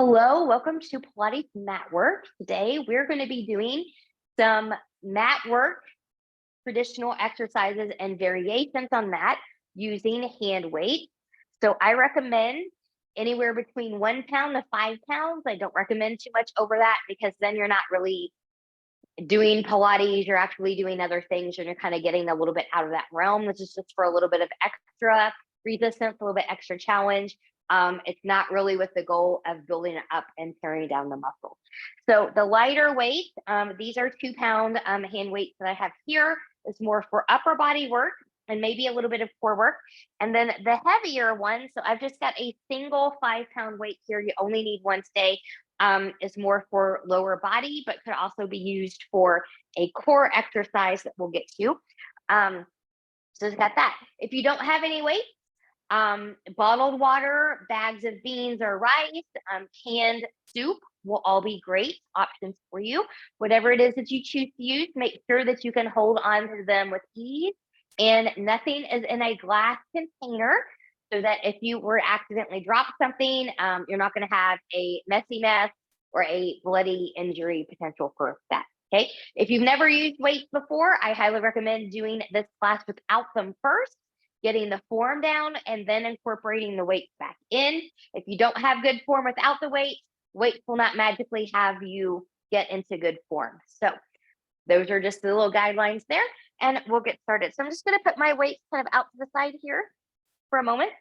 Hello, welcome to Pilates Matwork. Today we're going to be doing some mat work, traditional exercises and variations on that using hand weight. So I recommend anywhere between 1 pound to 5 pounds. I don't recommend too much over that because then you're not really doing Pilates, you're actually doing other things and you're kind of getting a little bit out of that realm. This is just for a little bit of extra resistance, a little bit extra challenge. It's not really with the goal of building it up and tearing down the muscle. So the lighter weight, these are 2 pound hand weights that I have here, is more for upper body work and maybe a little bit of core work. And then the heavier one, so I've just got a single 5 pound weight here. You only need one stay. Is more for lower body, but could also be used for a core exercise that we'll get to. So it's got that. If you don't have any weight, bottled water, bags of beans or rice, canned soup will all be great options for you. Whatever it is that you choose to use, make sure that you can hold on to them with ease and nothing is in a glass container so that if you were to accidentally drop something, you're not going to have a messy mess or a bloody injury potential for that. Okay. If you've never used weights before, I highly recommend doing this class without them first, getting the form down and then incorporating the weights back in. If you don't have good form without the weights will not magically have you get into good form. So those are just the little guidelines there and we'll get started. So I'm just going to put my weights kind of out to the side here for a moment,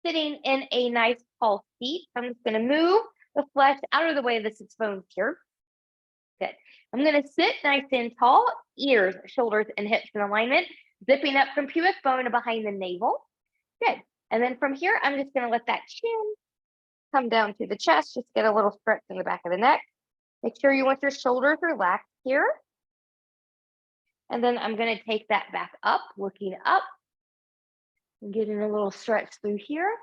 sitting in a nice tall seat. I'm just going to move the flesh out of the way of the sits bones here. Good. I'm going to sit nice and tall, ears, shoulders, and hips in alignment, zipping up from pubic bone to behind the navel. Good. And then from here, I'm just going to let that chin come down to the chest. Just get a little stretch in the back of the neck. Make sure you want your shoulders relaxed here. And then I'm going to take that back up, looking up. And getting a little stretch through here.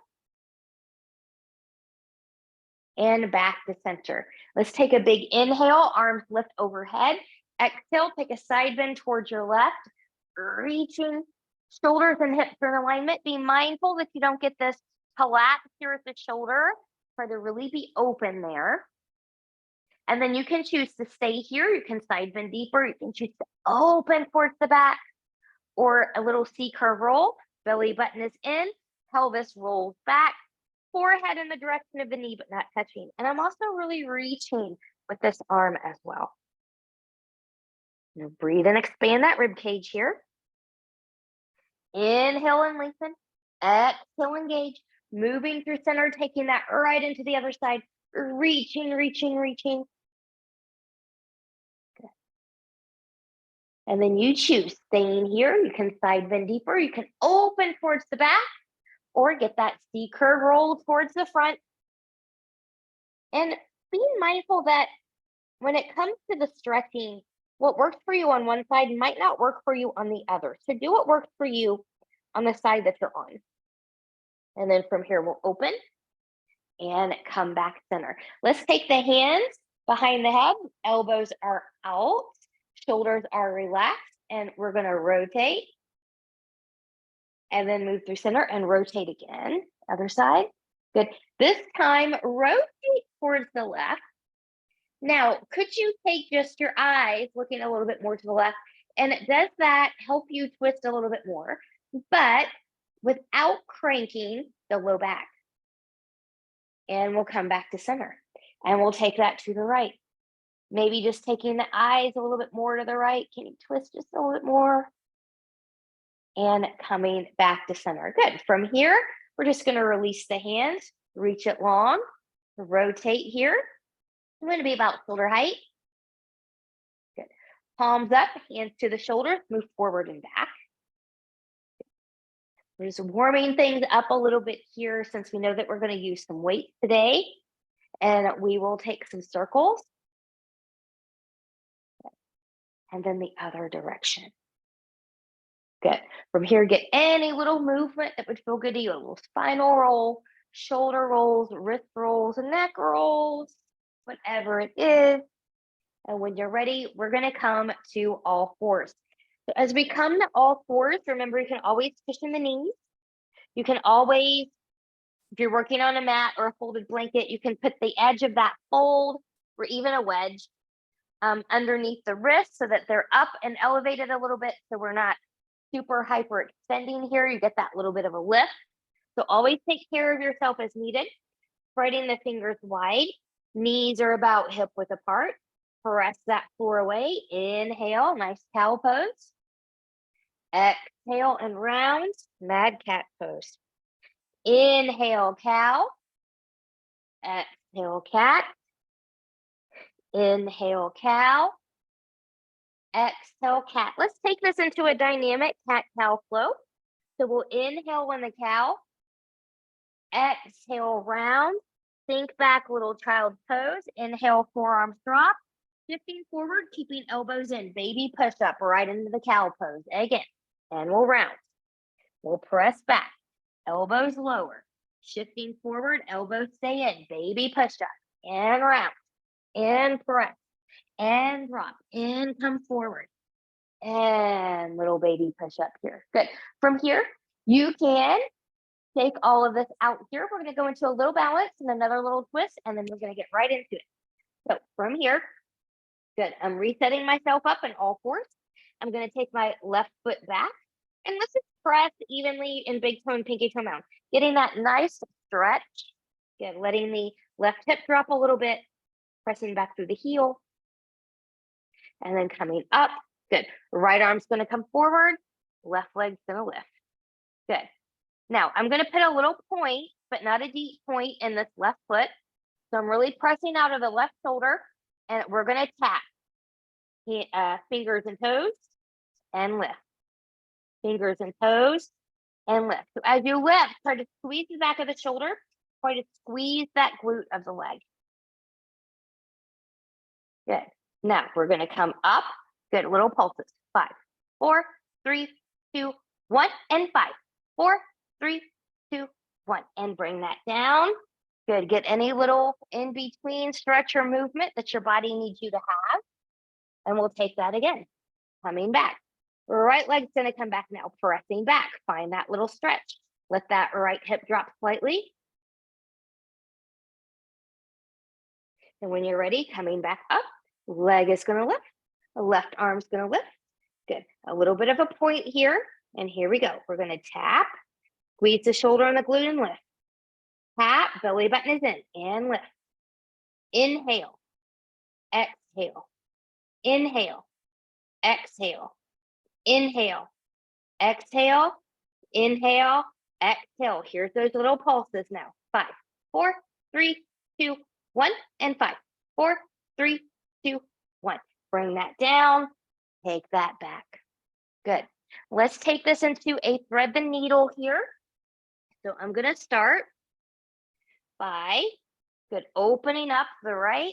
And back to center. Let's take a big inhale, arms lift overhead. Exhale, take a side bend towards your left, reaching shoulders and hips in alignment. Be mindful that you don't get this collapse here at the shoulder. Try to really be open there. And then you can choose to stay here. You can side bend deeper. You can choose to open towards the back or a little C curve roll. Belly button is in, pelvis rolls back, forehead in the direction of the knee, but not touching. And I'm also really reaching with this arm as well. Now breathe and expand that rib cage here. Inhale and lengthen. Exhale, engage. Moving through center, taking that right into the other side. Reaching, reaching, reaching. Good. And then you choose staying here. You can side bend deeper. You can open towards the back or get that C curve roll towards the front. And being mindful that when it comes to the stretching, what works for you on one side might not work for you on the other. So do what works for you on the side that you're on. And then from here, we'll open and come back center. Let's take the hands behind the head. Elbows are out. Shoulders are relaxed. And we're going to rotate. And then move through center and rotate again. Other side. Good. This time, rotate towards the left. Now, could you take just your eyes looking a little bit more to the left? And does that help you twist a little bit more, but without cranking the low back? And we'll come back to center. And we'll take that to the right. Maybe just taking the eyes a little bit more to the right. Can you twist just a little bit more? And coming back to center. Good. From here, we're just going to release the hands, reach it long, rotate here. I'm going to be about shoulder height. Good. Palms up, hands to the shoulders, move forward and back. We're just warming things up a little bit here since we know that we're going to use some weight today. And we will take some circles. And then the other direction. Good. From here, get any little movement that would feel good to you. A little spinal roll, shoulder rolls, wrist rolls, neck rolls, whatever it is. And when you're ready, we're going to come to all fours. So as we come to all fours, remember you can always cushion the knees. You can always If you're working on a mat or a folded blanket, you can put the edge of that fold or even a wedge underneath the wrist so that they're up and elevated a little bit, so we're not super hyper extending here. You get that little bit of a lift. So always take care of yourself as needed. Spreading the fingers wide. Knees are about hip width apart. Press that floor away. Inhale, nice cow pose. Exhale and round, mad cat pose. Inhale, cow. Exhale, cat. Inhale, cow. Exhale, cat. Let's take this into a dynamic cat-cow flow. So we'll inhale when the cow. Exhale, round. Sink back, little child pose. Inhale, forearms drop. Shifting forward, keeping elbows in. Baby push-up right into the cow pose. Again, and we'll round. We'll press back. Elbows lower. Shifting forward, elbows stay in. Baby push-up. And round. And press. And drop. And come forward. And little baby push-up here. Good. From here, you can take all of this out here. We're going to go into a little balance and another little twist, and then we're going to get right into it. So from here, good. I'm resetting myself up in all fours. I'm going to take my left foot back, and let's just press evenly in big toe and pinky toe mound. Getting that nice stretch. Good. Letting the left hip drop a little bit, pressing back through the heel, and then coming up. Good. Right arm's going to come forward. Left leg's going to lift. Good. Now, I'm going to put a little point, but not a deep point in this left foot. So I'm really pressing out of the left shoulder, and we're going to tap fingers and toes and lift. Fingers and toes and lift. So as you lift, try to squeeze the back of the shoulder. Try to squeeze that glute of the leg. Good. Now, we're going to come up. Good. Little pulses. 5, 4, 3, 2, 1, and 5, 4, 3, 2, 1, and bring that down. Good. Get any little in between stretch or movement that your body needs you to have. And we'll take that again. Coming back. Right leg's going to come back now. Pressing back. Find that little stretch. Let that right hip drop slightly. And when you're ready, coming back up. Leg is going to lift. The left arm's going to lift. Good. A little bit of a point here. And here we go. We're going to tap. Squeeze the shoulder and the glute and lift. Tap, belly button is in, and lift. Inhale, exhale, inhale, exhale, inhale, exhale, inhale, exhale. Here's those little pulses now. 5, 4, 3, 2, 1, and 5, 4, 3, 2, 1. Bring that down, take that back. Good. Let's take this into a thread the needle here. So I'm going to start by, good, opening up the right.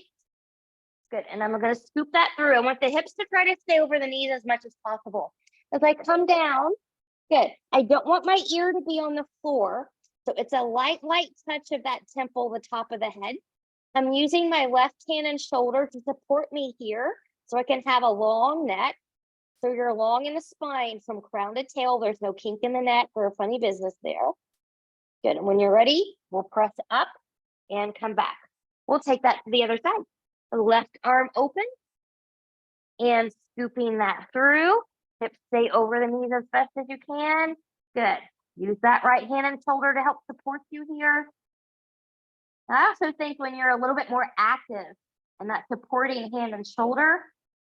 Good, and I'm going to scoop that through. I want the hips to try to stay over the knees as much as possible. As I come down, good, I don't want my ear to be on the floor. So it's a light touch of that temple, the top of the head. I'm using my left hand and shoulder to support me here so I can have a long neck. So you're long in the spine from crown to tail. There's no kink in the neck or funny business there. Good. And when you're ready, we'll press up and come back. We'll take that to the other side. The left arm open and scooping that through. Hips stay over the knees as best as you can. Good. Use that right hand and shoulder to help support you here. I also think when you're a little bit more active and that supporting hand and shoulder,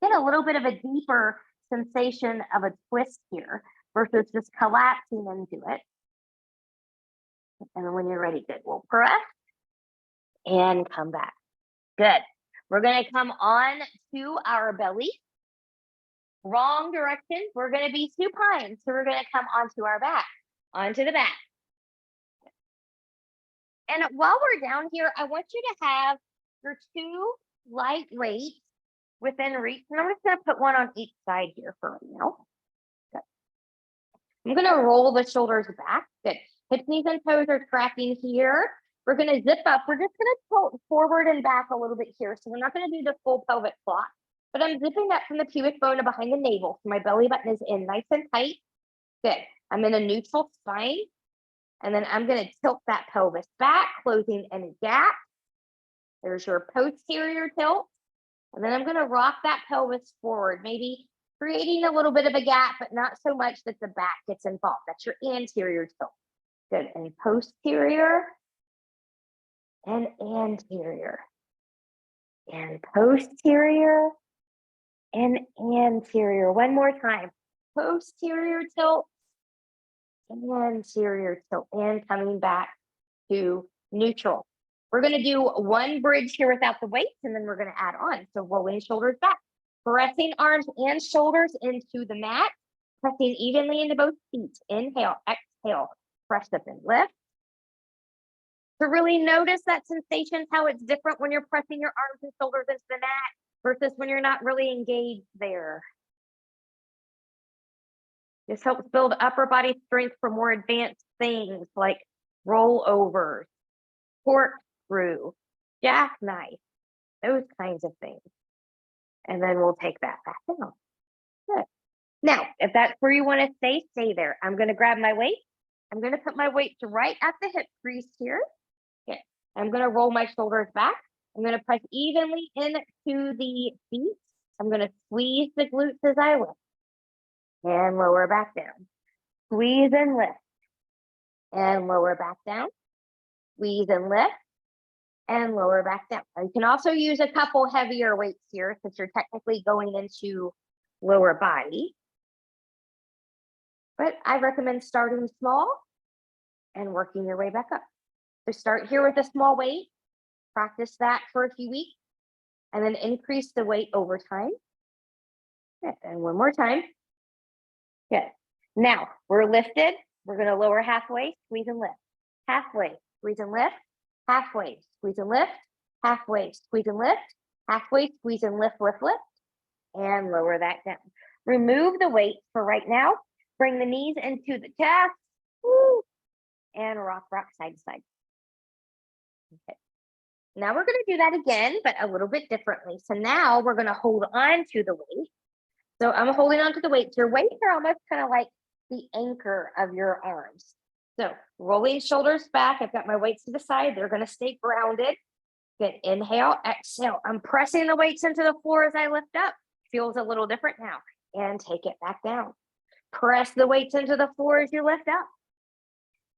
get a little bit of a deeper sensation of a twist here versus just collapsing into it. And then when you're ready, good, we'll press and come back. Good. We're going to come on to our belly. Wrong direction. We're going to be supine. So we're going to come onto our back, onto the back. And while we're down here, I want you to have your 2 light weights within reach. And I'm just going to put one on each side here for right now. Good. I'm going to roll the shoulders back. Good. Hips, knees, and toes are tracking here. We're going to zip up. We're just going to tilt forward and back a little bit here. So we're not going to do the full pelvic floss, but I'm zipping up from the pubic bone to behind the navel. So my belly button is in nice and tight. Good. I'm in a neutral spine. And then I'm going to tilt that pelvis back, closing any gap. There's your posterior tilt. And then I'm going to rock that pelvis forward, maybe creating a little bit of a gap, but not so much that the back gets involved. That's your anterior tilt. Good. And posterior and anterior. And posterior and anterior. One more time. Posterior tilt, anterior tilt, and coming back to neutral. We're going to do one bridge here without the weights, and then we're going to add on. So rolling shoulders back, pressing arms and shoulders into the mat, pressing evenly into both feet. Inhale, exhale, press up and lift. To really notice that sensation, how it's different when you're pressing your arms and shoulders into the mat versus when you're not really engaged there. This helps build upper body strength for more advanced things like rollovers, corkscrew, jackknife, those kinds of things. And then we'll take that back down. Good. Now, if that's where you want to stay there. I'm going to grab my weight. I'm going to put my weight right at the hip crease here. Okay. I'm going to roll my shoulders back. I'm going to press evenly into the feet. I'm going to squeeze the glutes as I lift. And lower back down. Squeeze and lift. And lower back down. Squeeze and lift. And lower back down. Now, you can also use a couple heavier weights here since you're technically going into lower body. But I recommend starting small and working your way back up. So start here with a small weight. Practice that for a few weeks. And then increase the weight over time. Good. And one more time. Good. Now we're lifted. We're going to lower halfway, squeeze and lift. Halfway, squeeze and lift. Halfway, squeeze and lift. Halfway, squeeze and lift. Halfway, squeeze and lift, lift, lift. And lower that down. Remove the weight for right now. Bring the knees into the chest. Woo, and rock side to side. Okay. Now we're going to do that again, but a little bit differently. So now we're going to hold on to the weight. So I'm holding on to the weights. Your weights are almost kind of like the anchor of your arms. So rolling shoulders back. I've got my weights to the side. They're going to stay grounded. Good. Inhale, exhale. I'm pressing the weights into the floor as I lift up. Feels a little different now. And take it back down. Press the weights into the floor as you lift up.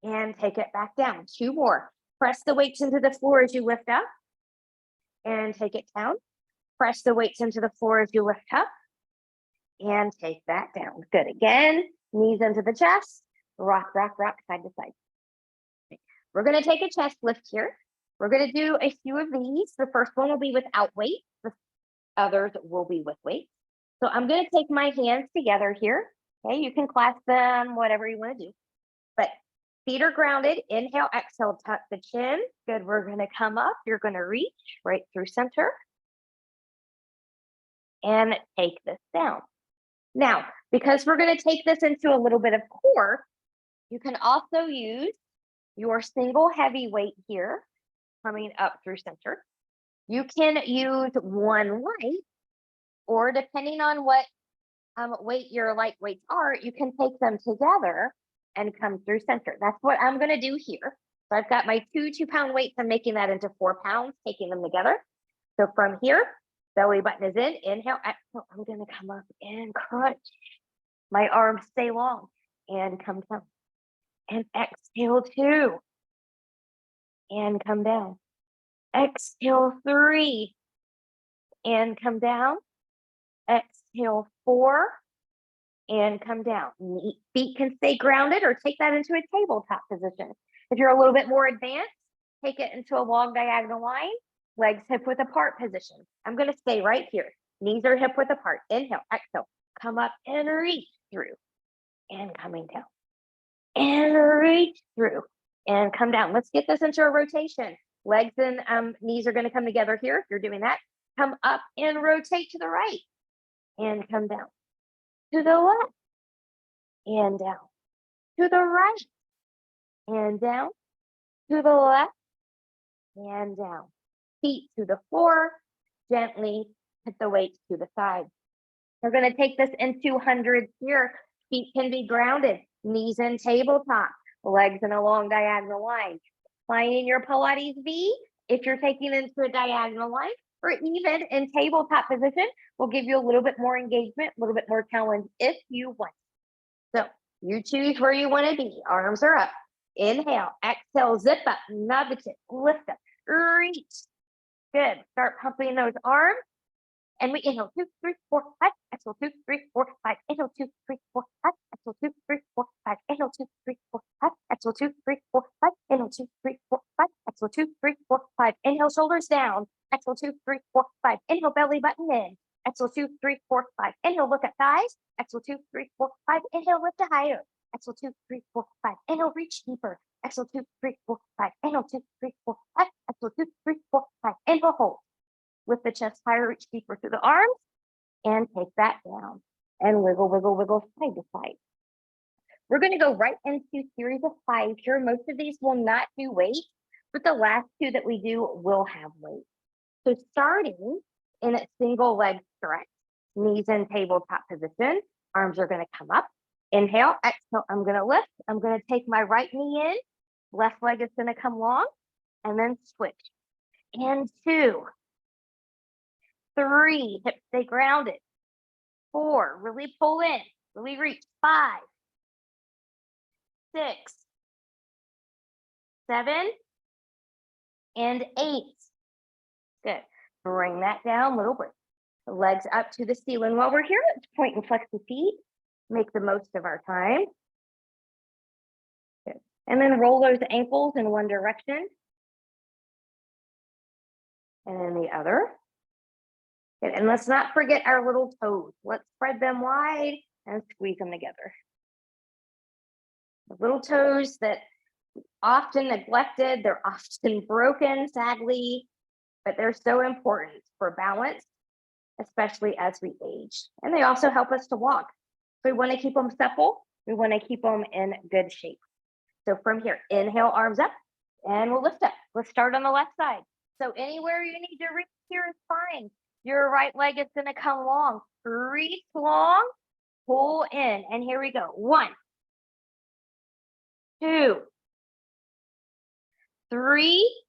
And take it back down. Two more. Press the weights into the floor as you lift up. And take it down. Press the weights into the floor as you lift up. And take that down. Good. Again, knees into the chest. Rock, side to side. Okay. We're going to take a chest lift here. We're going to do a few of these. The first one will be without weight. The others will be with weight. So I'm going to take my hands together here. Okay, you can clasp them, whatever you want to do. But feet are grounded. Inhale, exhale, tuck the chin. Good. We're going to come up. You're going to reach right through center. And take this down. Now, because we're going to take this into a little bit of core, you can also use your single heavy weight here coming up through center. You can use one light, or depending on what weight your light weights are, you can take them together and come through center. That's what I'm going to do here. So I've got my 2 2-pound weights. I'm making that into 4 pounds, taking them together. So from here, belly button is in. Inhale, exhale. I'm going to come up and crunch. My arms stay long and come down. And exhale 2. And come down. Exhale 3. And come down. Exhale 4. And come down. Feet can stay grounded or take that into a tabletop position. If you're a little bit more advanced, take it into a long diagonal line. Legs hip width apart position. I'm going to stay right here. Knees are hip width apart. Inhale, exhale. Come up and reach through. And coming down. And reach through. And come down. Let's get this into a rotation. Legs and knees are going to come together here. If you're doing that, come up and rotate to the right. And come down. To the left. And down. To the right. And down. To the left. And down. Feet to the floor, gently put the weights to the side. We're going to take this into hundreds here. Feet can be grounded, knees in tabletop. legs in a long diagonal line. Finding your Pilates V, if you're taking it into a diagonal line, or even in tabletop position, will give you a little bit more engagement, a little bit more challenge if you want. So you choose where you want to be. Arms are up. Inhale, exhale, zip up, nub the chin, lift up, reach. Good. Start pumping those arms. And we inhale 2, 3, 4, 5. Exhale 2, 3, 4, 5. Inhale 2, 3, 4, 5. Exhale 2, 3, 4, 5. Inhale 2, 3, 4, 5. Exhale 2, 3, 4, 5. Inhale 2, 3, 4, 5. Exhale 2, 3, 4, 5. Inhale shoulders down. Exhale 2, 3, 4, 5. Inhale belly button in. Exhale 2, 3, 4, 5. Inhale look at thighs. Exhale 2, 3, 4, 5. Inhale lift to higher. Exhale 2, 3, 4, 5. Inhale reach deeper. Exhale 2, 3, 4, 5. Inhale 2, 3, 4, 5. Exhale 2, 3, 4, 5. Inhale hold. Lift the chest higher, reach deeper through the arms. And take that down and wiggle, wiggle, wiggle side to side. We're going to go right into series of 5 here. Most of these will not do weight, but the last 2 that we do will have weight. So starting in a single leg stretch, knees in tabletop position, arms are going to come up. Inhale, exhale, I'm going to lift. I'm going to take my right knee in, left leg is going to come long, and then switch. And 2, 3, hips stay grounded. 4, really pull in, really reach. 5, 6, 7, and 8. Good. Bring that down, little bit. The legs up to the ceiling. While we're here, let's point and flex the feet. Make the most of our time. Good. And then roll those ankles in one direction and in the other. Good. And let's not forget our little toes. Let's spread them wide and squeeze them together. The little toes that often neglected, they're often broken, sadly, but they're so important for balance, especially as we age. And they also help us to walk. So we want to keep them supple. We want to keep them in good shape. So from here, inhale, arms up, and we'll lift up. Let's start on the left side. So anywhere you need to reach here is fine. Your right leg is going to come long. Reach long, pull in, and here we go. 1, 2, 3,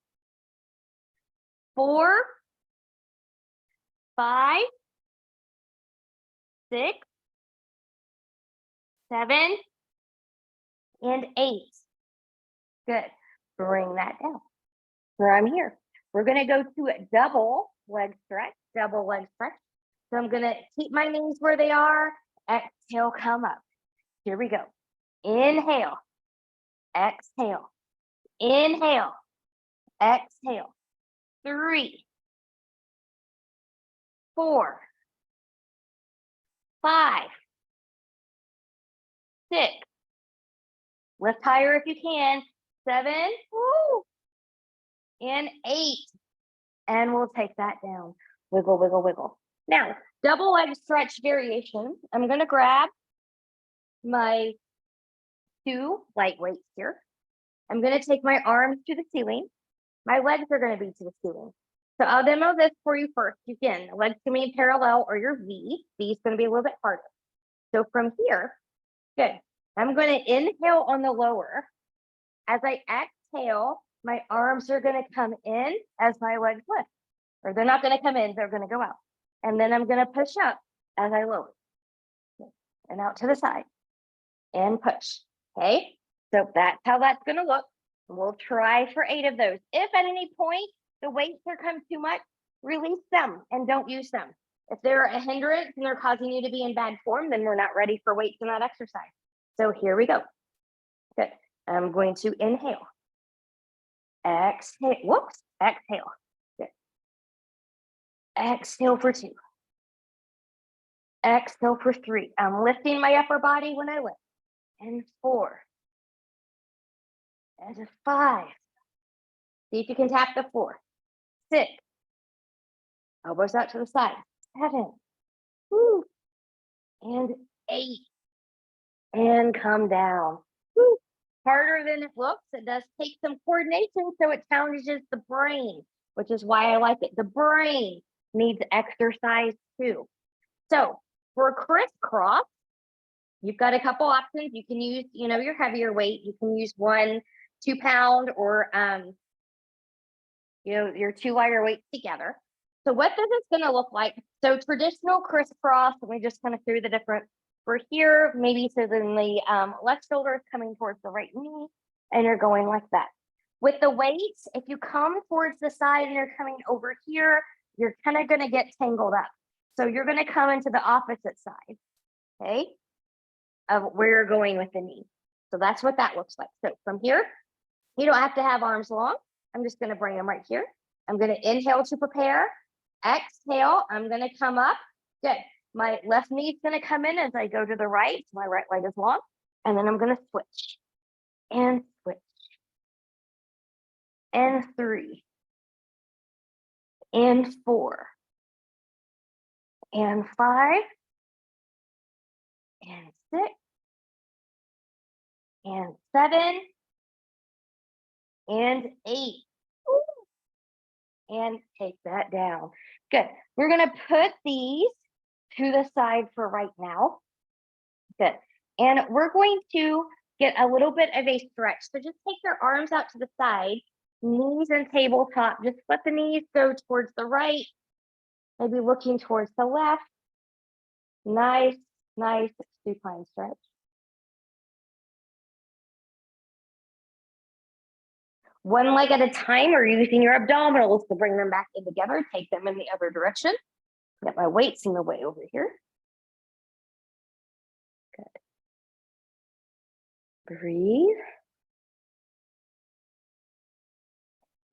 4, 5, 6, 7, and 8. Good. Bring that down. From here, we're going to go to a double leg stretch. So I'm going to keep my knees where they are. Exhale, come up. Here we go. Inhale. Exhale. Inhale. Exhale. 3, 4, 5, 6. Lift higher if you can. 7, woo, and 8. And we'll take that down. Wiggle, wiggle, wiggle. Now, double leg stretch variation. I'm going to grab my 2 light weights here. I'm going to take my arms to the ceiling. My legs are going to be to the ceiling. So I'll demo this for you first. Again, legs can be parallel or your V. V is going to be a little bit harder. So from here, good. I'm going to inhale on the lower. As I exhale, my arms are going to come in as my legs lift. Or they're not going to come in, they're going to go out. And then I'm going to push up as I lower. And out to the side. And push. Okay? So that's how that's going to look. We'll try for 8 of those. If at any point the weights become too much, release them and don't use them. If they're a hindrance and they're causing you to be in bad form, then we're not ready for weights in that exercise. So here we go. Good. I'm going to inhale. Exhale. Whoops. Exhale. Good. Exhale for 2. Exhale for 3. I'm lifting my upper body when I lift. And 4. And a 5. See if you can tap the 4. 6. Elbows out to the side. 7. Woo. And 8. And come down. Woo. Harder than it looks. It does take some coordination, so it challenges the brain, which is why I like it. The brain needs exercise too. So for crisscross, You've got a couple options. You can use, your heavier weight. You can use 1 2-pound or, your 2 lighter weights together. So what this is going to look like, so traditional crisscross, and we just kind of threw the different, we're here, maybe so then the left shoulder is coming towards the right knee, and you're going like that. With the weights, if you come towards the side and you're coming over here, you're kind of going to get tangled up. So you're going to come into the opposite side, okay, of where you're going with the knee. So that's what that looks like. So from here, you don't have to have arms long. I'm just going to bring them right here. I'm going to inhale to prepare. Exhale, I'm going to come up. Good. My left knee is going to come in as I go to the right. My right leg is long. And then I'm going to switch and switch. And 3. And 4. And 5. And 6. And 7. And 8. Ooh. And take that down. Good. We're going to put these to the side for right now. Good. And we're going to get a little bit of a stretch. So just take your arms out to the side, knees and tabletop. Just let the knees go towards the right, maybe looking towards the left. Nice, nice supine stretch. One leg at a time, or using your abdominals to bring them back in together. Take them in the other direction. Get my weights in the way over here. Good. Breathe.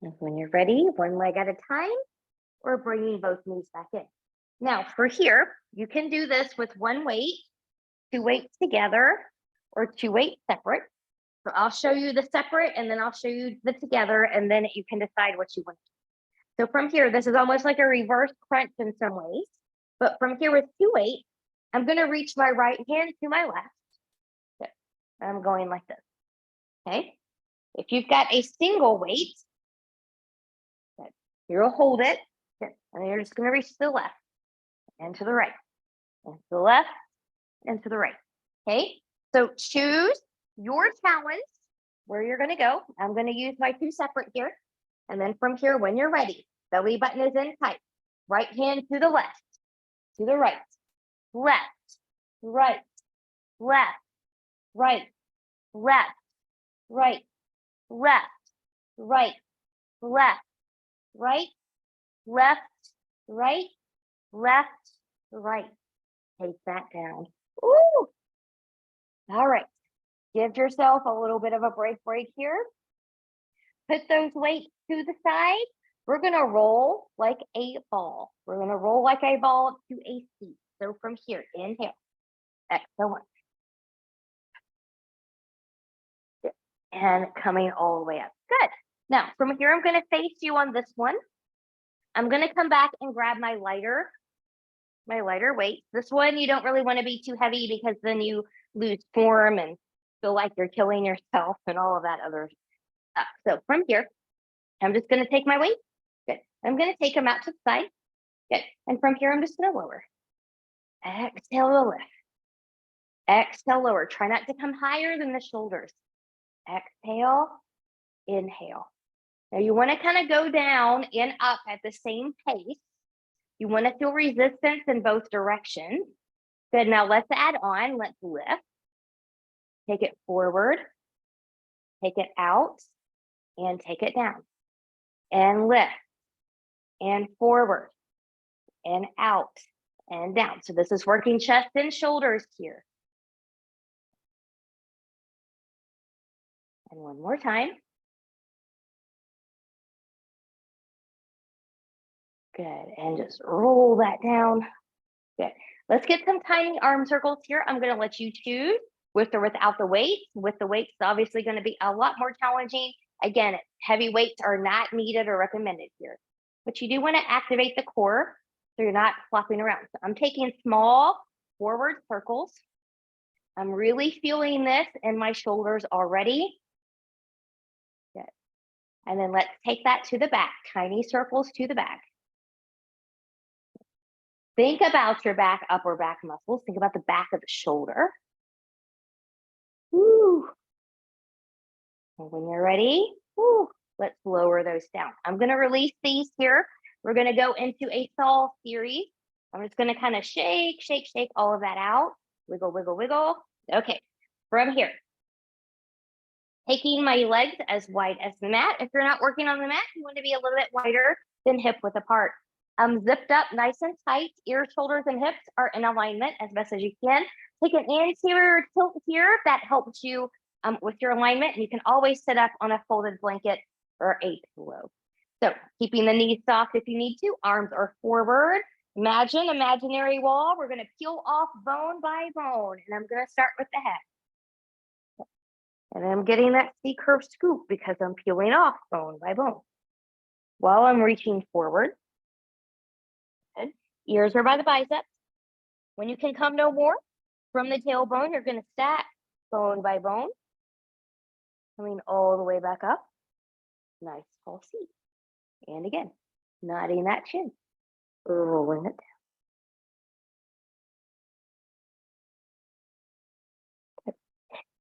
And when you're ready, one leg at a time, or bringing both knees back in. Now for here, you can do this with 1 weight, 2 weights together, or 2 weights separate. So I'll show you the separate, and then I'll show you the together, and then you can decide what you want. So from here, this is almost like a reverse crunch in some ways. But from here with 2 weights, I'm going to reach my right hand to my left. Good. I'm going like this. Okay. If you've got a single weight, good, you'll hold it. Good. And you're just going to reach to the left and to the right, and to the left and to the right. Okay. So choose your challenge where you're going to go. I'm going to use my 2 separate here. And then from here, when you're ready, belly button is in tight. Right hand to the left, to the right, left, right, left, right, left, right, left, right, left, right, left, right, left, right. Take that down. Ooh. All right. Give yourself a little bit of a break here. Put those weights to the side. We're going to roll like a ball. We're going to roll like a ball to a seat. So from here, inhale, exhale, and coming all the way up. Good. Now, from here, I'm going to face you on this one. I'm going to come back and grab my lighter weight. This one, you don't really want to be too heavy because then you lose form and feel like you're killing yourself and all of that other stuff. So from here, I'm just going to take my weight. Good. I'm going to take them out to the side. Good. And from here, I'm just going to lower. Exhale to lift. Exhale, lower. Try not to come higher than the shoulders. Exhale, inhale. Now you want to kind of go down and up at the same pace. You want to feel resistance in both directions. Good. Now let's add on. Let's lift. Take it forward. Take it out. And take it down. And lift. And forward. And out. And down. So this is working chest and shoulders here. And one more time. Good. And just roll that down. Good. Let's get some tiny arm circles here. I'm going to let you choose with or without the weights. With the weights, it's obviously going to be a lot more challenging. Again, heavy weights are not needed or recommended here. But you do want to activate the core so you're not flopping around. So I'm taking small forward circles. I'm really feeling this in my shoulders already. Good. And then let's take that to the back. Tiny circles to the back. Think about your back, upper back muscles. Think about the back of the shoulder. Woo. And when you're ready, woo, let's lower those down. I'm going to release these here. We're going to go into a thaw series. I'm just going to kind of shake, shake, shake all of that out. Wiggle, wiggle, wiggle. Okay, from here, taking my legs as wide as the mat. If you're not working on the mat, you want to be a little bit wider than hip width apart. Zipped up nice and tight. Ears, shoulders, and hips are in alignment as best as you can. Take an anterior tilt here. That helps you with your alignment. And you can always sit up on a folded blanket or a pillow. So keeping the knees soft if you need to. Arms are forward. Imagine imaginary wall. We're going to peel off bone by bone. And I'm going to start with the head. And I'm getting that C-curve scoop because I'm peeling off bone by bone. While I'm reaching forward. Good. Ears are by the biceps. When you can come no more, from the tailbone, you're going to stack bone by bone. Coming all the way back up. Nice tall seat. And again, nodding that chin. Rolling it down.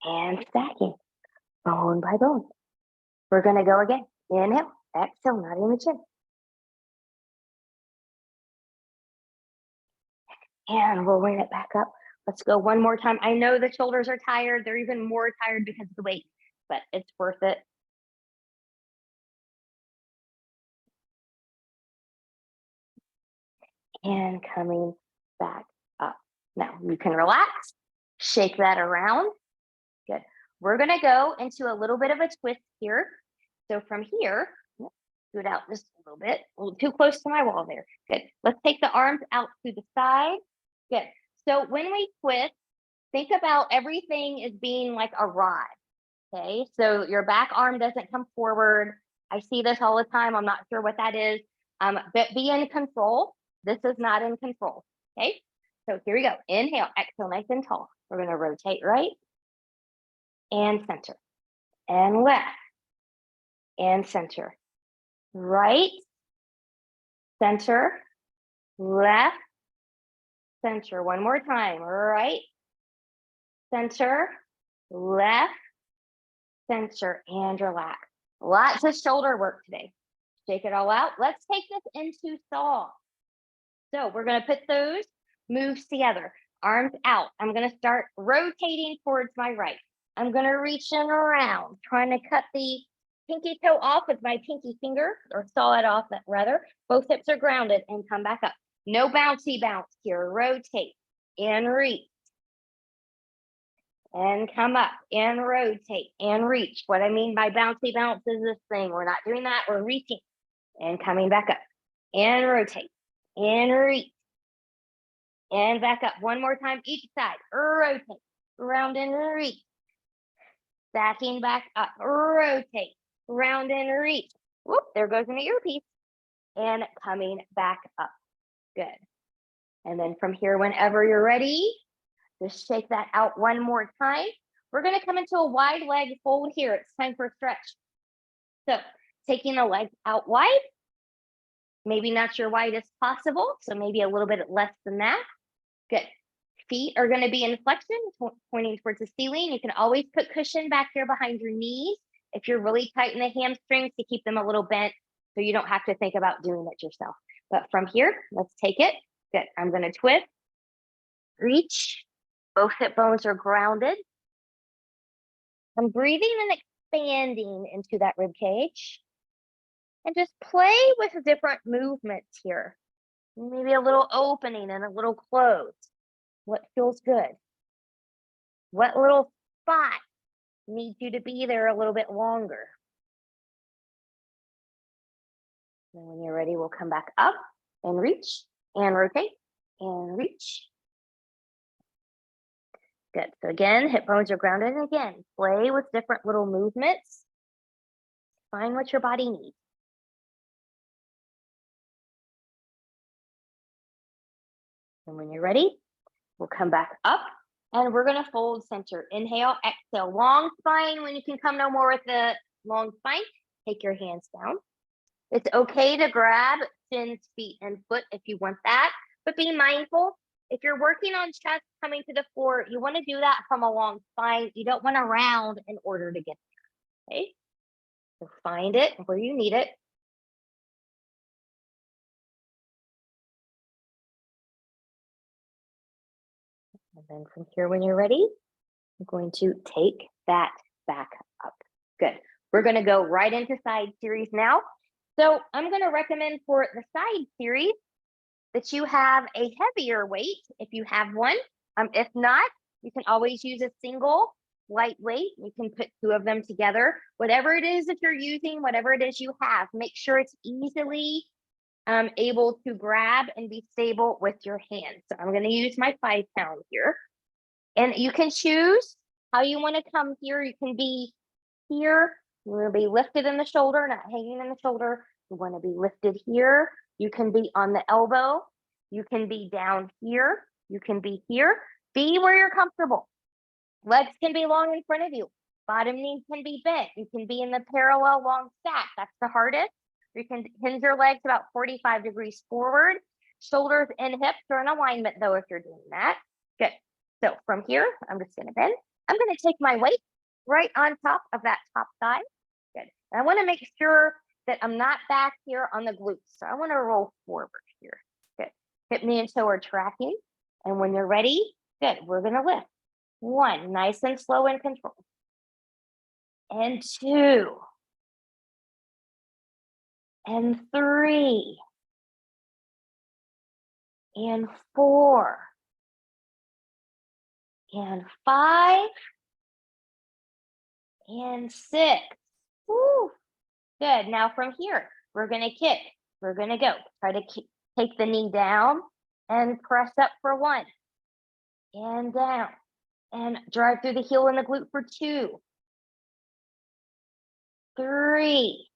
And stacking bone by bone. We're going to go again. Inhale, exhale, nodding the chin. And rolling it back up. Let's go one more time. I know the shoulders are tired. They're even more tired because of the weight, but it's worth it. And coming back up. Now you can relax, shake that around. Good. We're going to go into a little bit of a twist here. So from here, scoot out just a little bit, a little too close to my wall there. Good. Let's take the arms out to the side. Good. So when we twist, think about everything as being like a rod. Okay. So your back arm doesn't come forward. I see this all the time. I'm not sure what that is. But be in control. This is not in control. Okay. So here we go. Inhale, exhale, nice and tall. We're going to rotate right and center and left and center. Right, center, left, center. One more time. Right, center, left, center, and relax. Lots of shoulder work today. Shake it all out. Let's take this into thaw. So we're going to put those moves together. Arms out. I'm going to start rotating towards my right. I'm going to reach in around, trying to cut the pinky toe off with my pinky finger, or saw it off rather. Both hips are grounded and come back up. No bouncy bounce here. Rotate and reach. And come up and rotate and reach. What I mean by bouncy bounce is this thing. We're not doing that. We're reaching and coming back up and rotate and reach and back up. One more time each side. Rotate, round and reach. Stacking back up, rotate, round and reach. Whoop, there goes an earpiece. And coming back up. Good. And then from here, whenever you're ready, just shake that out one more time. We're going to come into a wide leg fold here. It's time for a stretch. So taking the legs out wide, maybe not your widest possible. So maybe a little bit less than that. Good. Feet are going to be in flexion, pointing towards the ceiling. You can always put cushion back here behind your knees if you're really tight in the hamstrings to keep them a little bent so you don't have to think about doing it yourself. But from here, let's take it. Good. I'm going to twist, reach. Both hip bones are grounded. I'm breathing and expanding into that rib cage. And just play with different movements here. Maybe a little opening and a little close. What feels good? What little spot needs you to be there a little bit longer? And when you're ready, we'll come back up and reach and rotate and reach. Good. So again, hip bones are grounded. And again, play with different little movements. Find what your body needs. And when you're ready, we'll come back up and we're going to fold center. Inhale, exhale, long spine. When you can come no more with the long spine, take your hands down. It's okay to grab shins, feet, and foot if you want that, but be mindful. if you're working on chest coming to the floor, you want to do that from along spine. You don't want to round in order to get there. Okay. So find it where you need it. And then from here, when you're ready, I'm going to take that back up. Good. We're going to go right into side series now. So I'm going to recommend for the side series that you have a heavier weight if you have one. If not, you can always use a single lightweight. You can put two of them together. Whatever it is that you're using, whatever it is you have, make sure it's easily able to grab and be stable with your hands. So I'm going to use my 5 pound here. And you can choose how you want to come here. You can be here. You want to be lifted in the shoulder, not hanging in the shoulder. You want to be lifted here. You can be on the elbow. You can be down here. You can be here. Be where you're comfortable. Legs can be long in front of you. Bottom knees can be bent. You can be in the parallel long stack. That's the hardest. You can hinge your legs about 45 degrees forward. Shoulders and hips are in alignment though if you're doing that. Good. So from here, I'm just going to bend. I'm going to take my weight right on top of that top thigh. Good. And I want to make sure that I'm not back here on the glutes. So I want to roll forward here. Good. Hip, knee, and toe are tracking. And when you're ready, good, we're going to lift. 1, nice and slow and controlled. And 2. And 3. And 4. And 5. And 6. Woo. Good. Now from here, we're going to kick. We're going to go. Try to take the knee down and press up for 1. And down. And drive through the heel and the glute for 2. 3.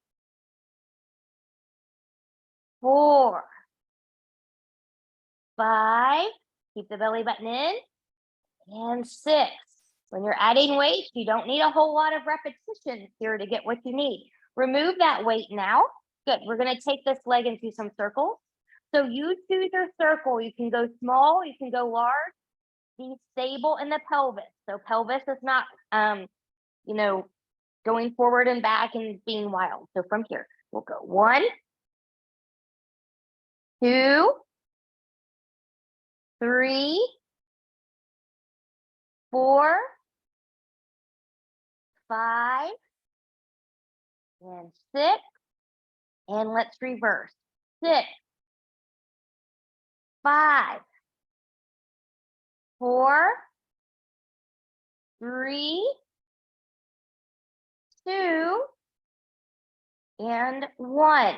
4. 5. Keep the belly button in. And 6. When you're adding weight, you don't need a whole lot of repetitions here to get what you need. Remove that weight now. Good. We're going to take this leg into some circles. So you choose your circle. You can go small. You can go large. Be stable in the pelvis. So pelvis is not, going forward and back and being wild. So from here, we'll go 1, 2, 3, 4, 5, and 6. And let's reverse. 6, 5, 4, 3, 2, and 1.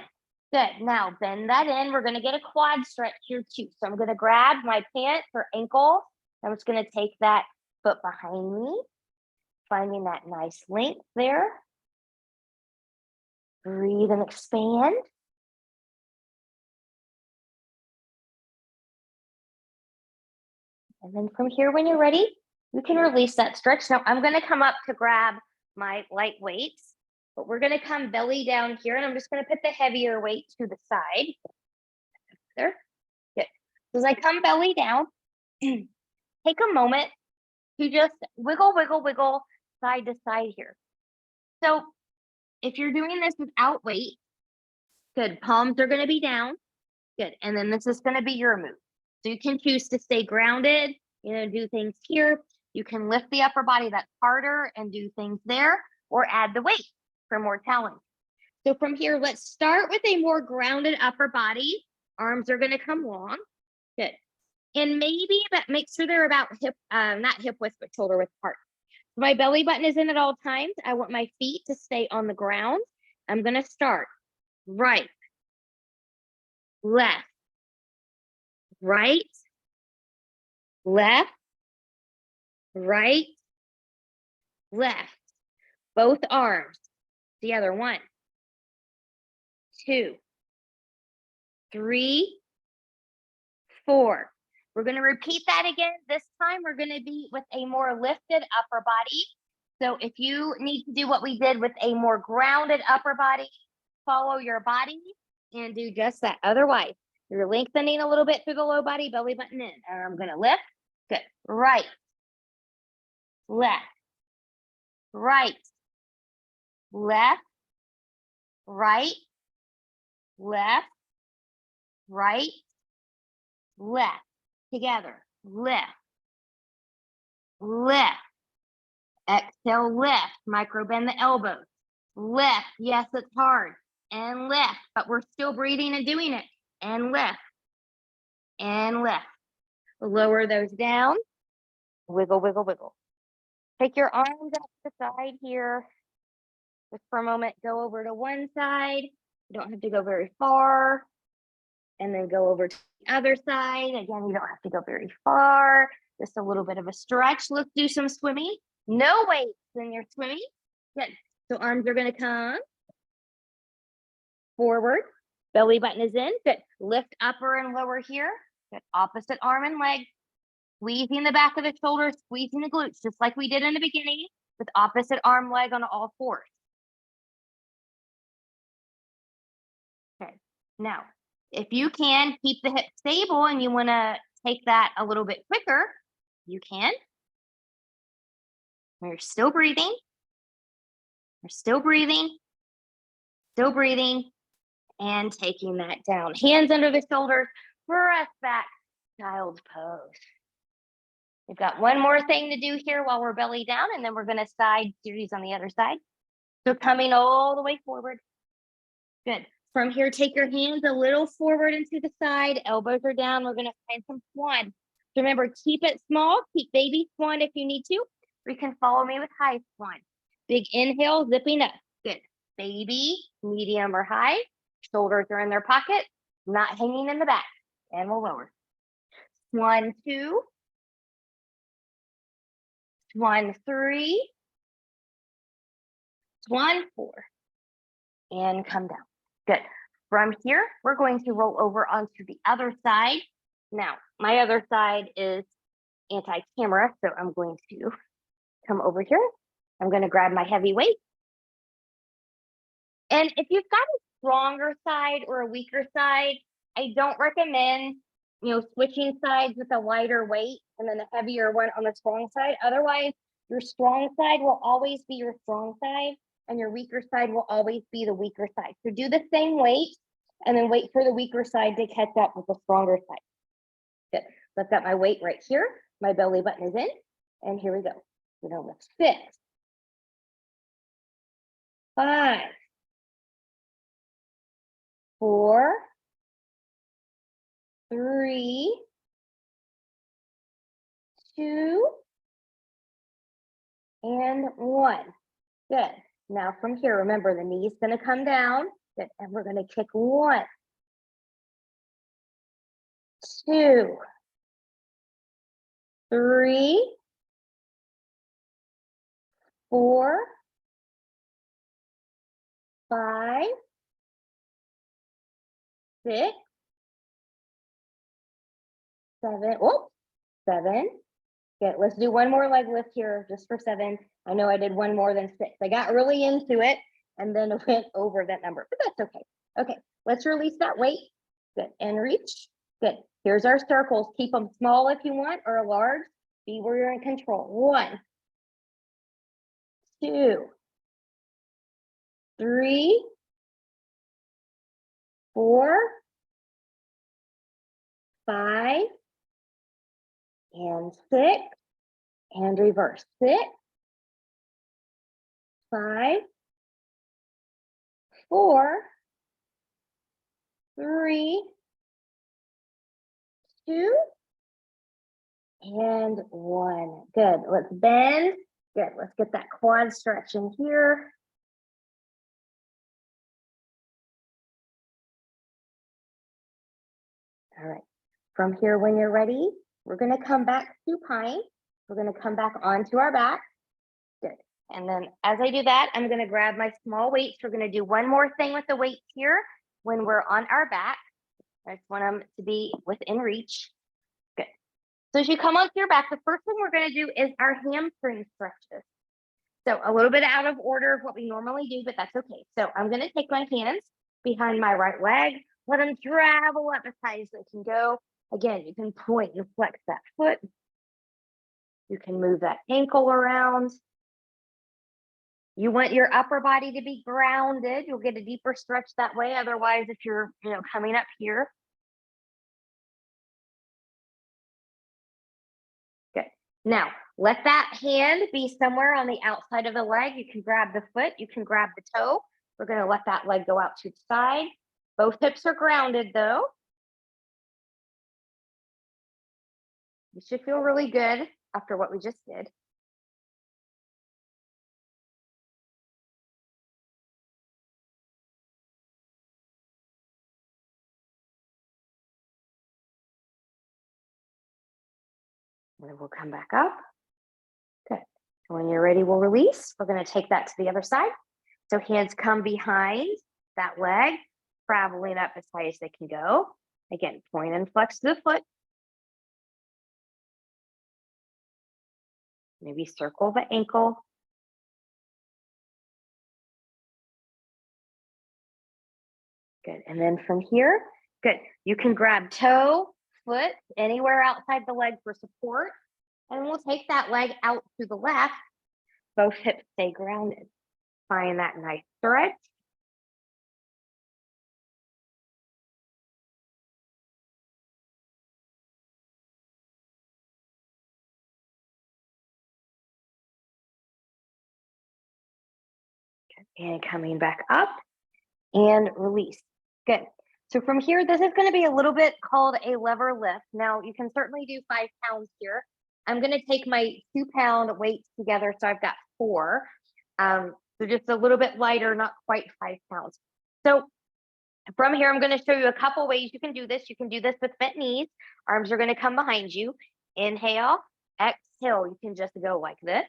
Good. Now bend that in. We're going to get a quad stretch here too. So I'm going to grab my pants or ankle. I'm just going to take that foot behind me, finding that nice length there. Breathe and expand. And then from here, when you're ready, you can release that stretch. Now I'm going to come up to grab my light weights, but we're going to come belly down here, and I'm just going to put the heavier weight to the side. There. Good. So as I come belly down, take a moment to just wiggle, wiggle, wiggle side to side here. So if you're doing this without weight, good, palms are going to be down. Good. And then this is going to be your move. So you can choose to stay grounded, do things here. You can lift the upper body that's harder and do things there, or add the weight for more challenge. So from here, let's start with a more grounded upper body. Arms are going to come long. Good. And maybe make sure they're about hip, not hip width, but shoulder width apart. My belly button is in at all times. I want my feet to stay on the ground. I'm going to start right, left, right, left, right, left. Both arms together. 1, 2, 3, 4. We're going to repeat that again. This time we're going to be with a more lifted upper body. So if you need to do what we did with a more grounded upper body, follow your body and do just that. Otherwise, You're lengthening a little bit through the low body, belly button in. And I'm going to lift. Good. Right, left, right, left, right, left, right, left. Together. Lift, lift. Exhale, lift. Micro bend the elbows. Lift. Yes, it's hard. And lift. But we're still breathing and doing it. And lift. And lift. Lower those down. Wiggle, wiggle, wiggle. Take your arms out to the side here. Just for a moment, go over to one side. You don't have to go very far. And then go over to the other side. Again, you don't have to go very far. Just a little bit of a stretch. Let's do some swimming. No weights when you're swimming. Good. So arms are going to come forward. Belly button is in. Good. Lift upper and lower here. Good. Opposite arm and leg. Squeezing the back of the shoulders, squeezing the glutes, just like we did in the beginning with opposite arm, leg on all fours. Okay. Now, if you can keep the hips stable and you want to take that a little bit quicker, you can. You're still breathing. You're still breathing. Still breathing. And taking that down. Hands under the shoulders. Press back. Child's pose. We've got one more thing to do here while we're belly down, and then we're going to side series on the other side. So coming all the way forward. Good. From here, take your hands a little forward and to the side. Elbows are down. We're going to find some swan. Remember, keep it small. Keep baby swan if you need to. Or you can follow me with high swan. Big inhale, zipping up. Good. Baby, medium or high. Shoulders are in their pocket, not hanging in the back. And we'll lower. Swan 2. Swan 3. Swan 4. And come down. Good. From here, we're going to roll over onto the other side. Now, my other side is anti-camera, so I'm going to come over here. I'm going to grab my heavy weight. And if you've got a stronger side or a weaker side, I don't recommend, switching sides with a lighter weight and then a heavier one on the strong side. Otherwise, your strong side will always be your strong side and your weaker side will always be the weaker side. So do the same weight and then wait for the weaker side to catch up with the stronger side. Good. So I've got my weight right here. My belly button is in. And here we go. We're going to lift 6, 5, 4, 3, 2, and 1. Good. Now from here, remember the knee's going to come down. Good. And we're going to kick 1, 2, 3, 4, 5, 6, 7. Oh, 7. Good. Let's do one more leg lift here just for 7. I know I did one more than 6. I got really into it and then went over that number, but that's okay. Okay, let's release that weight. Good. And reach. Good. Here's our circles. Keep them small if you want or large. Be where you're in control. 1, 2, 3, 4, 5, and 6, and reverse. 6, 5, 4, 3, 2, and 1. Good. Let's bend. Good. Let's get that quad stretch in here. All right. From here, when you're ready, we're going to come back supine. We're going to come back onto our back. Good. And then as I do that, I'm going to grab my small weights. We're going to do one more thing with the weights here when we're on our back. I just want them to be within reach. Good. So as you come onto your back, the first thing we're going to do is our hamstring stretches. So a little bit out of order of what we normally do, but that's okay. So I'm going to take my hands behind my right leg, Let them travel up as high as they can go. Again, you can point and flex that foot. You can move that ankle around. You want your upper body to be grounded. You'll get a deeper stretch that way. Otherwise, if you're, coming up here. Good. Now, let that hand be somewhere on the outside of the leg. You can grab the foot. You can grab the toe. We're going to let that leg go out to the side. Both hips are grounded, though. You should feel really good after what we just did. And then we'll come back up. Good. When you're ready, we'll release. We're going to take that to the other side. So hands come behind that leg, traveling up as high as they can go. Again, point and flex the foot. Maybe circle the ankle. Good. And then from here, good. You can grab toe, foot, anywhere outside the leg for support. And we'll take that leg out to the left. Both hips stay grounded. Find that nice stretch. And coming back up and release. Good. So from here, this is going to be a little bit called a lever lift. Now, you can certainly do 5 pounds here. I'm going to take my 2-pound weights together. So I've got 4. So just a little bit lighter, not quite 5 pounds. So from here, I'm going to show you a couple ways you can do this. You can do this with bent knees. Arms are going to come behind you. Inhale, exhale. You can just go like this.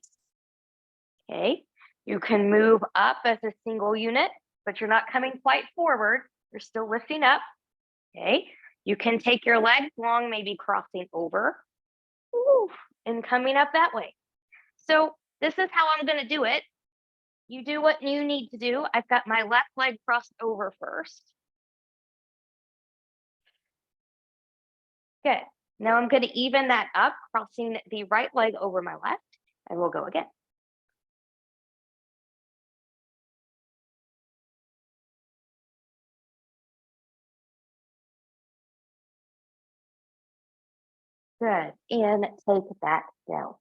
Okay. You can move up as a single unit, but you're not coming quite forward. You're still lifting up. Okay. You can take your legs long, maybe crossing over and coming up that way. So this is how I'm going to do it. You do what you need to do. I've got my left leg crossed over first. Good. Now I'm going to even that up, crossing the right leg over my left, and we'll go again. Good. And take that down.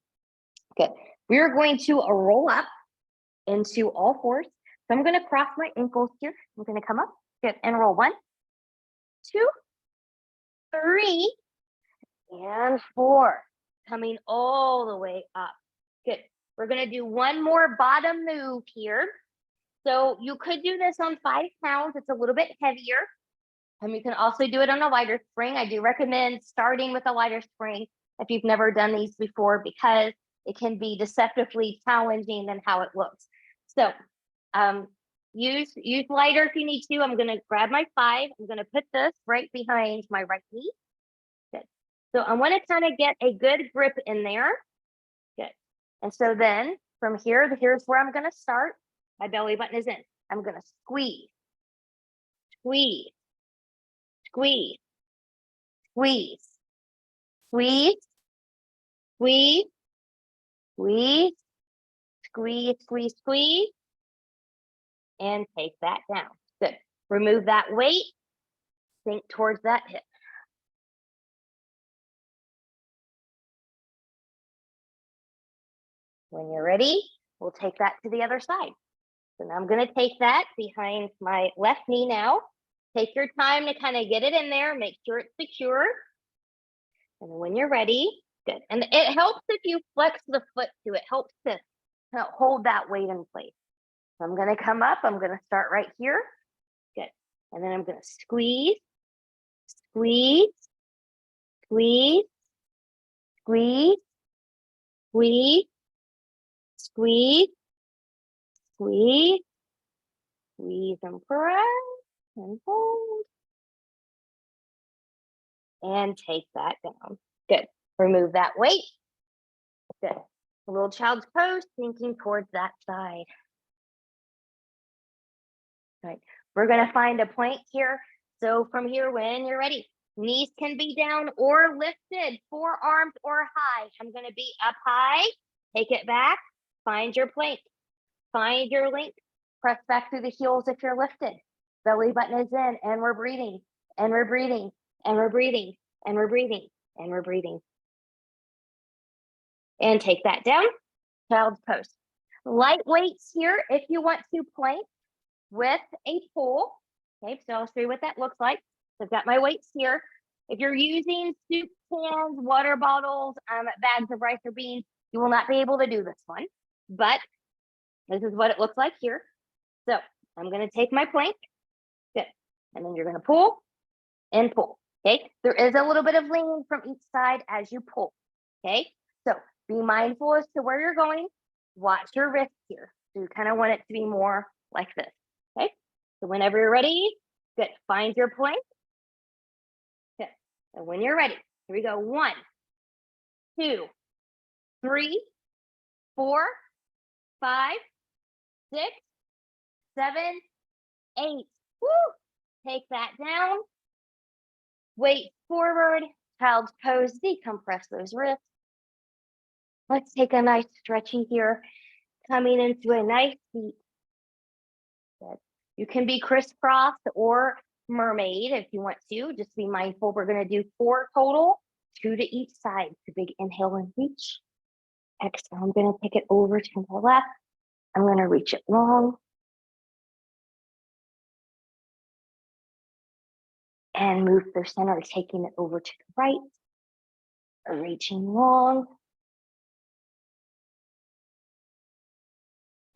Good. We are going to roll up into all fours. So I'm going to cross my ankles here. I'm going to come up. Good. And roll 1, 2, 3, and 4. Coming all the way up. Good. We're going to do one more bottom move here. So you could do this on 5 pounds. It's a little bit heavier. And you can also do it on a lighter spring. I do recommend starting with a lighter spring if you've never done these before, because it can be deceptively challenging than how it looks. So use lighter if you need to. I'm going to grab my 5. I'm going to put this right behind my right knee. Good. So I want to kind of get a good grip in there. Good. And so then from here, here's where I'm going to start. My belly button is in. I'm going to squeeze, squeeze, squeeze, squeeze, squeeze, squeeze, squeeze, squeeze, squeeze, squeeze, and take that down. Good. Remove that weight, sink towards that hip. When you're ready, we'll take that to the other side. So now I'm going to take that behind my left knee now. Take your time to kind of get it in there, make sure it's secure. And when you're ready, good. And it helps if you flex the foot too. It helps to hold that weight in place. So I'm going to come up. I'm going to start right here. Good. And then I'm going to squeeze, squeeze, squeeze, squeeze, squeeze, squeeze, squeeze, squeeze and press and hold. And take that down. Good. Remove that weight. Good. A little child's pose, sinking towards that side. Right. We're going to find a plank here. So from here, when you're ready, knees can be down or lifted, forearms or high. I'm gonna be up high, take it back, find your plank, find your link, press back through the heels if you're lifted. Belly button is in, and we're breathing, and we're breathing, and we're breathing, and we're breathing, and we're breathing. And take that down, child's pose. Light weights here if you want to plank with a pull. Okay, so I'll show you what that looks like. So I've got my weights here. If you're using soup cans, water bottles, bags of rice or beans, you will not be able to do this one, but this is what it looks like here. So I'm going to take my plank. Good. And then you're going to pull and pull. Okay. There is a little bit of lean from each side as you pull. Okay. So be mindful as to where you're going. Watch your wrist here. So you kind of want it to be more like this. Okay. So whenever you're ready, good. Find your plank. Good. And when you're ready, here we go. 1, 2, 3, 4, 5, 6, 7, 8. Woo! Take that down. Weight forward. Child's pose. Decompress those wrists. Let's take a nice stretchy here. Coming into a nice seat. Good. You can be crisscross or mermaid if you want to. Just be mindful. We're going to do 4 total, 2 to each side. So big inhale and reach. Exhale. I'm going to take it over to the left. I'm going to reach it long. And move through center, taking it over to the right. Reaching long.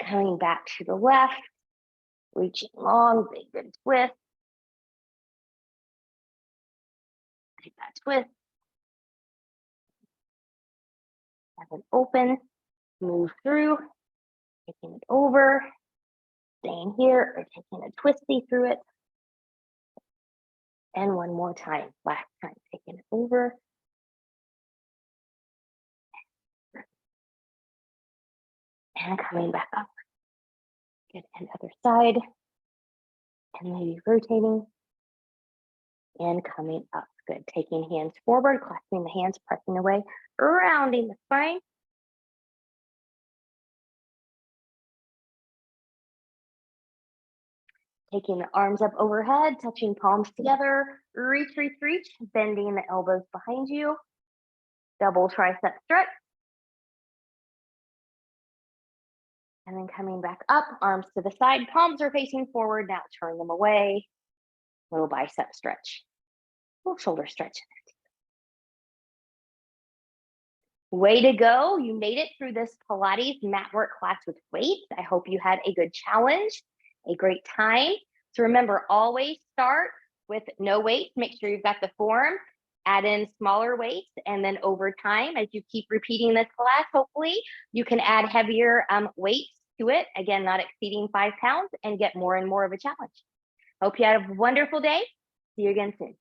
Coming back to the left. Reaching long, big good twist. Take that twist. Have it open. Move through. Taking it over. Staying here or taking a twisty through it. And one more time. Last time. Taking it over. And coming back up. Good. And other side. And maybe rotating. And coming up. Good. Taking hands forward, clasping the hands, pressing away, rounding the spine. Taking the arms up overhead, touching palms together. Reach, reach, reach. Bending the elbows behind you. Double tricep stretch. And then coming back up, arms to the side, palms are facing forward. Now turn them away. Little bicep stretch. Little shoulder stretch. Way to go. You made it through this Pilates Matwork class with weights. I hope you had a good challenge, a great time. So remember, always start with no weights. Make sure you've got the form. Add in smaller weights, and then over time, as you keep repeating this class, hopefully you can add heavier weights to it. Again, not exceeding 5 pounds, and get more and more of a challenge. Hope you have a wonderful day. See you again soon.